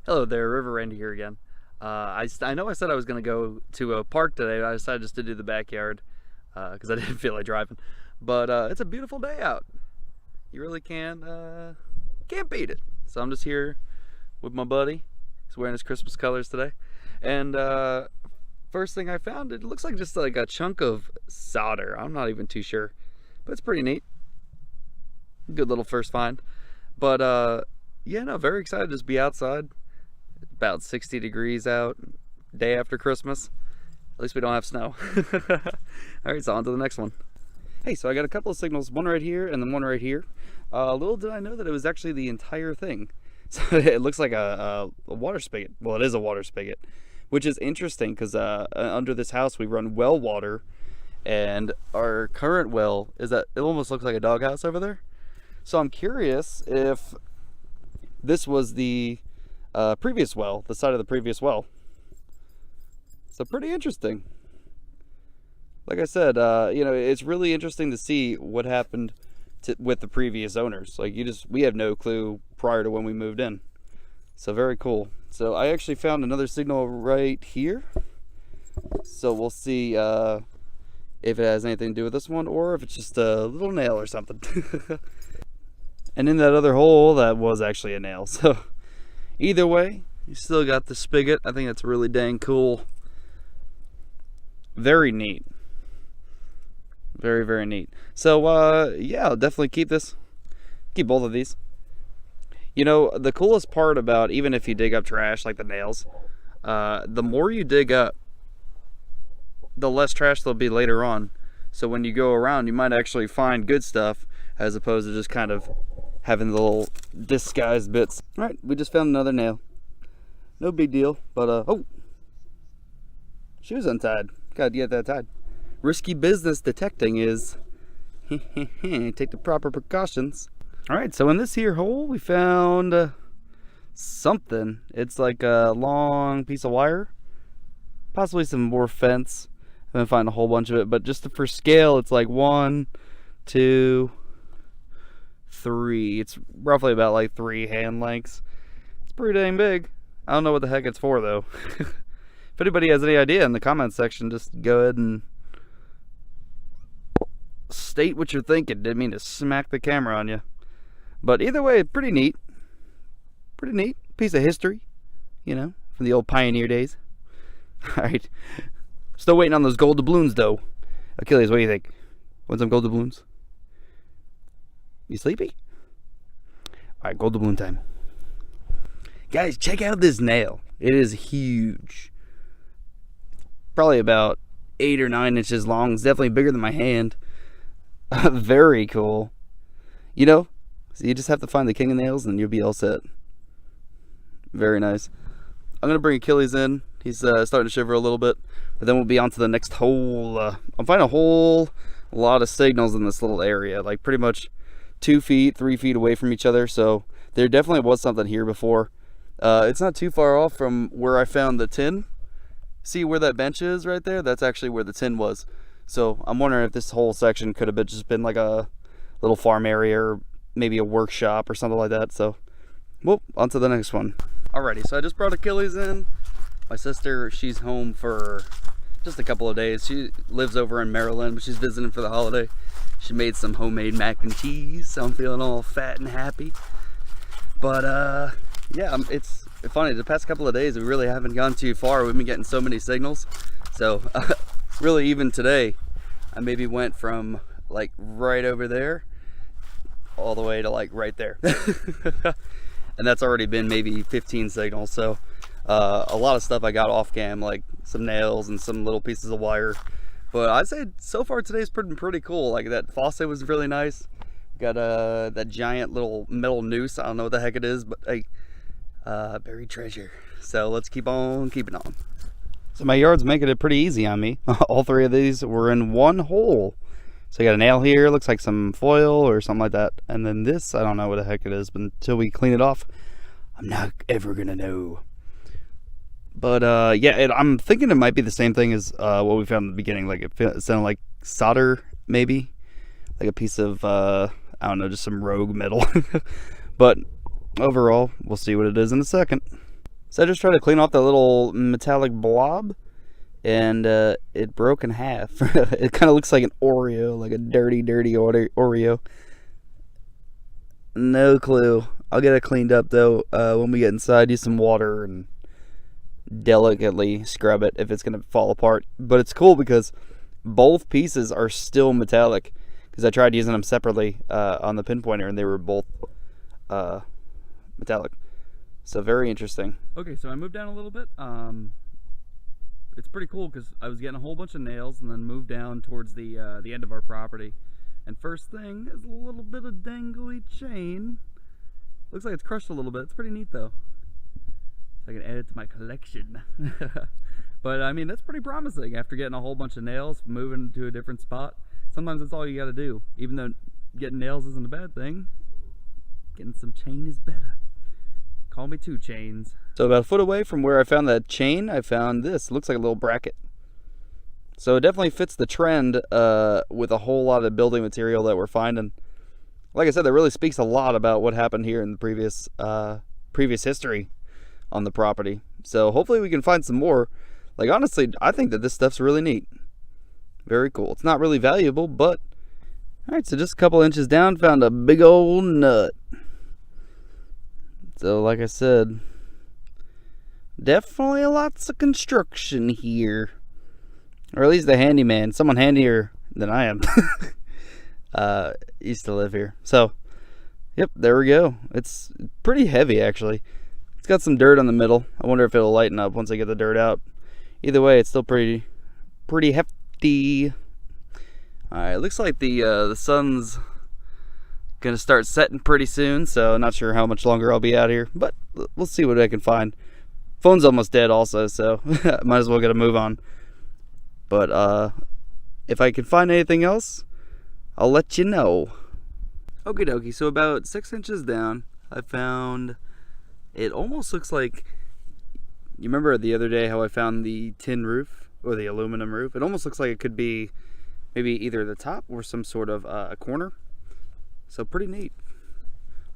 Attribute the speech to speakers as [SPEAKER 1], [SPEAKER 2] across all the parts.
[SPEAKER 1] Hello there, River Randy here again. I know I said I was going to go to a park today, but I decided just to do the backyard because I didn't feel like driving. But it's a beautiful day out. You really can't beat it. So I'm just here with my buddy. He's wearing his Christmas colors today. And first thing I found, it looks like just like a chunk of solder. I'm not even too sure, but it's pretty neat. Good little first find. But yeah, no, very excited to just be outside. About 60 degrees out, day after Christmas. At least we don't have snow. All right, so on to the next one. Hey, so I got a couple of signals, one right here and then one right here. Little did I know that it was actually the entire thing. So it looks like a water spigot. Well, it is a water spigot, which is interesting because under this house we run well water, and our current well is that it almost looks like a doghouse over there. So I'm curious if this was the previous well, the side of the previous well. So pretty interesting. Like I said, you know, it's really interesting to see what happened with the previous owners. Like we have no clue prior to when we moved in. So very cool. So I actually found another signal right here. So we'll see if it has anything to do with this one or if it's just a little nail or something. And in that other hole, that was actually a nail. So either way, you still got the spigot. I think that's really dang cool. Very neat. Very, very neat. So, yeah, I'll definitely keep both of these. You know, the coolest part about, even if you dig up trash like the nails, the more you dig up, the less trash there'll be later on. So when you go around, you might actually find good stuff as opposed to just kind of having the little disguised bits. All right, we just found another nail. No big deal, but oh, shoes untied. Gotta get that tied. Risky business detecting is take the proper precautions. All right, so in this here hole we found something. It's like a long piece of wire, possibly some more fence. I'm gonna find a whole bunch of it, but just for scale, it's like 1, 2, 3. It's roughly about like 3 hand lengths. It's pretty dang big. I don't know what the heck it's for though. If anybody has any idea in the comments section, just go ahead and state what you're thinking. Didn't mean to smack the camera on you, but either way, pretty neat. Pretty neat piece of history, you know, from the old pioneer days. All right, still waiting on those gold doubloons though. Achilles, what do you think? Want some gold doubloons? You sleepy? All right, gold doubloon time. Guys, check out this nail. It is huge. Probably about 8 or 9 inches long. It's definitely bigger than my hand. Very cool. You know, so you just have to find the king of nails and you'll be all set. Very nice. I'm going to bring Achilles in. He's starting to shiver a little bit. But then we'll be on to the next hole. I'm finding a whole lot of signals in this little area. Like pretty much 2 feet, 3 feet away from each other. So there definitely was something here before. It's not too far off from where I found the tin. See where that bench is right there? That's actually where the tin was. So I'm wondering if this whole section could have just been like a little farm area or maybe a workshop or something like that. So, well, on to the next one. Alrighty, so I just brought Achilles in. My sister, she's home for just a couple of days. She lives over in Maryland, but she's visiting for the holiday. She made some homemade mac and cheese, so I'm feeling all fat and happy. But yeah, it's funny. The past couple of days, we really haven't gone too far. We've been getting so many signals. So really, even today, I maybe went from like right over there all the way to like right there. And that's already been maybe 15 signals. So a lot of stuff I got off cam, like some nails and some little pieces of wire. But I'd say so far today's pretty cool. Like that faucet was really nice. Got that giant little metal noose. I don't know what the heck it is, but hey, buried treasure. So let's keep on keeping on. So my yard's making it pretty easy on me. All 3 of these were in one hole. So I got a nail here, looks like some foil or something like that. And then this, I don't know what the heck it is, but until we clean it off, I'm not ever gonna know. But yeah, I'm thinking it might be the same thing as what we found in the beginning. Like it sounded like solder, maybe. Like a piece of, I don't know, just some rogue metal. But overall, we'll see what it is in a second. So I just tried to clean off the little metallic blob, and it broke in half. It kind of looks like an Oreo, like a dirty Oreo. No clue. I'll get it cleaned up though when we get inside. Use some water and delicately scrub it if it's gonna fall apart. But it's cool because both pieces are still metallic, because I tried using them separately on the pinpointer and they were both metallic. So very interesting. Okay, so I moved down a little bit. It's pretty cool because I was getting a whole bunch of nails and then moved down towards the end of our property. And first thing is a little bit of dangly chain. Looks like it's crushed a little bit. It's pretty neat though. So I can add it to my collection. But I mean, that's pretty promising after getting a whole bunch of nails, moving to a different spot. Sometimes that's all you gotta do. Even though getting nails isn't a bad thing, getting some chain is better. Call me 2 chains. So about a foot away from where I found that chain, I found this. It looks like a little bracket. So it definitely fits the trend with a whole lot of building material that we're finding. Like I said, that really speaks a lot about what happened here in the previous history on the property. So hopefully we can find some more. Like honestly, I think that this stuff's really neat. Very cool. It's not really valuable, but alright, so just a couple inches down, found a big old nut. So like I said, definitely lots of construction here. Or at least the handyman, someone handier than I am, used to live here. So, yep, there we go. It's pretty heavy actually. It's got some dirt on the middle. I wonder if it'll lighten up once I get the dirt out. Either way, it's still pretty hefty. Alright, it looks like the sun's gonna start setting pretty soon, so not sure how much longer I'll be out here, but we'll see what I can find. Phone's almost dead also, so might as well get a move on. But if I can find anything else, I'll let you know. Okie dokie, so about 6 inches down, I found, it almost looks like, you remember the other day how I found the tin roof, or the aluminum roof? It almost looks like it could be maybe either the top or some sort of a corner. So pretty neat.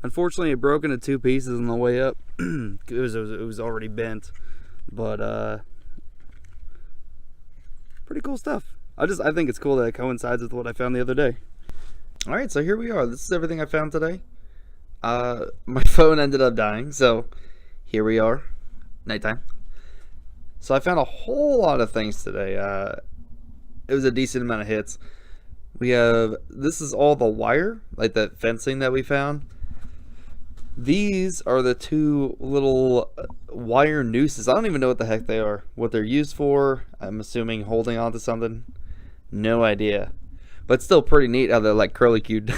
[SPEAKER 1] Unfortunately, it broke into 2 pieces on the way up. it was already bent, but pretty cool stuff. I think it's cool that it coincides with what I found the other day. All right, so here we are. This is everything I found today. My phone ended up dying, so here we are, nighttime. So I found a whole lot of things today. It was a decent amount of hits. We have, this is all the wire, like that fencing that we found. These are the 2 little wire nooses. I don't even know what the heck they are, what they're used for. I'm assuming holding on to something. No idea. But still pretty neat how they're like curly-cued.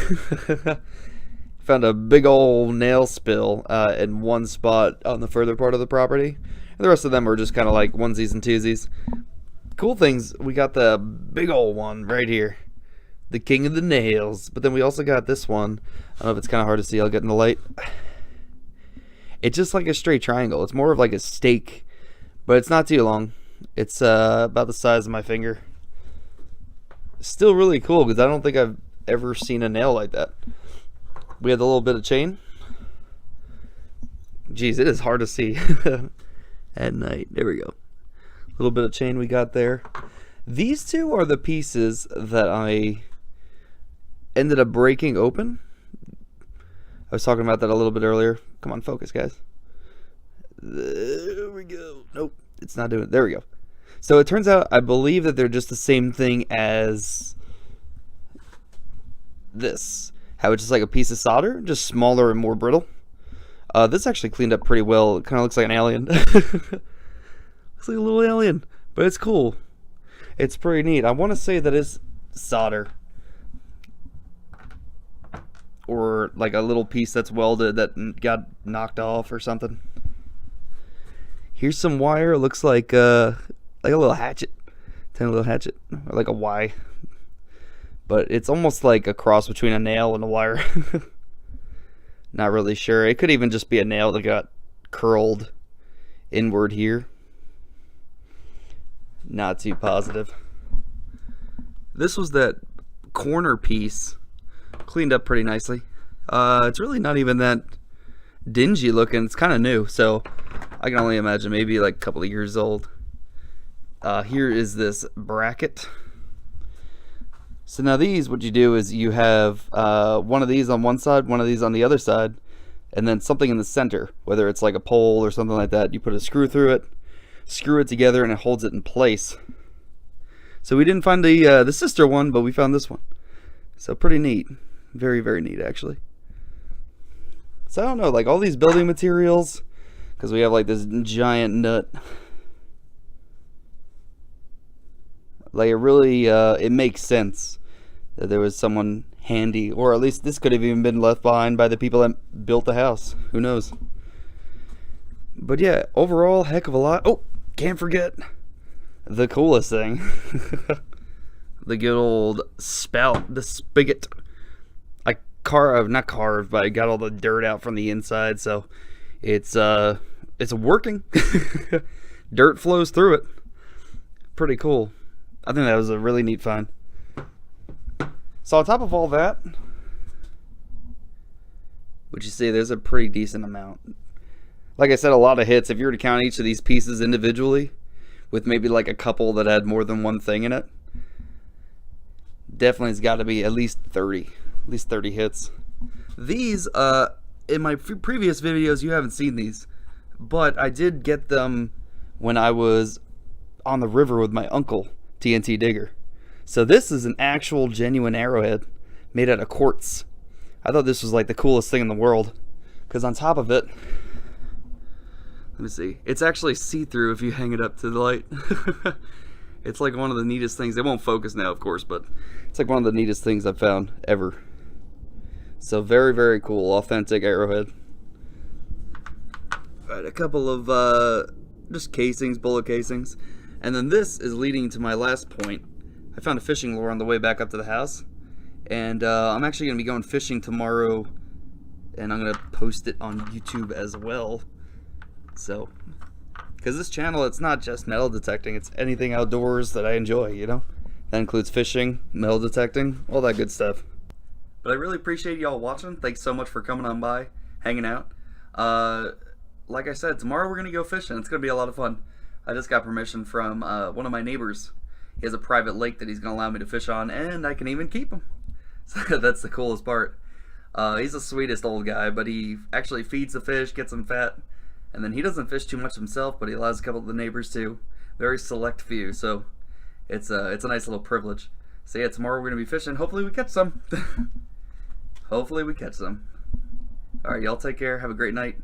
[SPEAKER 1] Found a big old nail spill in one spot on the further part of the property. And the rest of them were just kind of like onesies and twosies. Cool things, we got the big old one right here. The king of the nails. But then we also got this one. I don't know if it's kind of hard to see. I'll get in the light. It's just like a straight triangle. It's more of like a stake, but it's not too long. It's about the size of my finger. Still really cool because I don't think I've ever seen a nail like that. We had a little bit of chain. Jeez, it is hard to see at night. There we go. A little bit of chain we got there. These 2 are the pieces that I ended up breaking open. I was talking about that a little bit earlier. Come on, focus, guys. There we go. Nope, it's not doing it. There we go. So it turns out I believe that they're just the same thing as this. How it's just like a piece of solder, just smaller and more brittle. This actually cleaned up pretty well. It kind of looks like an alien. Looks like a little alien, but it's cool. It's pretty neat. I want to say that is solder, or like a little piece that's welded that got knocked off or something. Here's some wire. It looks like a little hatchet, tiny little hatchet, or like a Y. But it's almost like a cross between a nail and a wire. Not really sure. It could even just be a nail that got curled inward here. Not too positive. This was that corner piece, cleaned up pretty nicely. It's really not even that dingy looking. It's kind of new, so I can only imagine, maybe like a couple of years old. Here is this bracket. So now these, what you do is you have one of these on one side, one of these on the other side, and then something in the center, whether it's like a pole or something like that. You put a screw through it, screw it together, and it holds it in place. So we didn't find the sister one, but we found this one. So pretty neat. Very, very neat, actually. So I don't know, like all these building materials, because we have like this giant nut. Like it really, it makes sense that there was someone handy, or at least this could have even been left behind by the people that built the house. Who knows? But yeah, overall, heck of a lot. Oh, can't forget the coolest thing. The good old spout, the spigot. I not carved, but I got all the dirt out from the inside, so it's working. Dirt flows through it. Pretty cool. I think that was a really neat find. So on top of all that, would you say there's a pretty decent amount? Like I said, a lot of hits. If you were to count each of these pieces individually, with maybe like a couple that had more than one thing in it, definitely it's got to be at least 30 hits. These, in my previous videos, you haven't seen these, but I did get them when I was on the river with my uncle, TNT Digger. So this is an actual genuine arrowhead made out of quartz. I thought this was like the coolest thing in the world, because on top of it, let me see, it's actually see-through if you hang it up to the light. It's like one of the neatest things. It won't focus now, of course, but it's like one of the neatest things I've found ever. So very, very cool, authentic arrowhead. Alright, a couple of just casings, bullet casings. And then this is leading to my last point. I found a fishing lure on the way back up to the house, and I'm actually going to be going fishing tomorrow, and I'm going to post it on YouTube as well. So, because this channel, it's not just metal detecting, it's anything outdoors that I enjoy, you know? That includes fishing, metal detecting, all that good stuff. But I really appreciate y'all watching. Thanks so much for coming on by, hanging out. Like I said, tomorrow we're going to go fishing. It's going to be a lot of fun. I just got permission from one of my neighbors. He has a private lake that he's going to allow me to fish on, and I can even keep him. So that's the coolest part. He's the sweetest old guy, but he actually feeds the fish, gets them fat, and then he doesn't fish too much himself, but he allows a couple of the neighbors to. Very select few, so it's a nice little privilege. So yeah, tomorrow we're going to be fishing. Hopefully we catch some. Hopefully we catch some. Alright, y'all take care. Have a great night.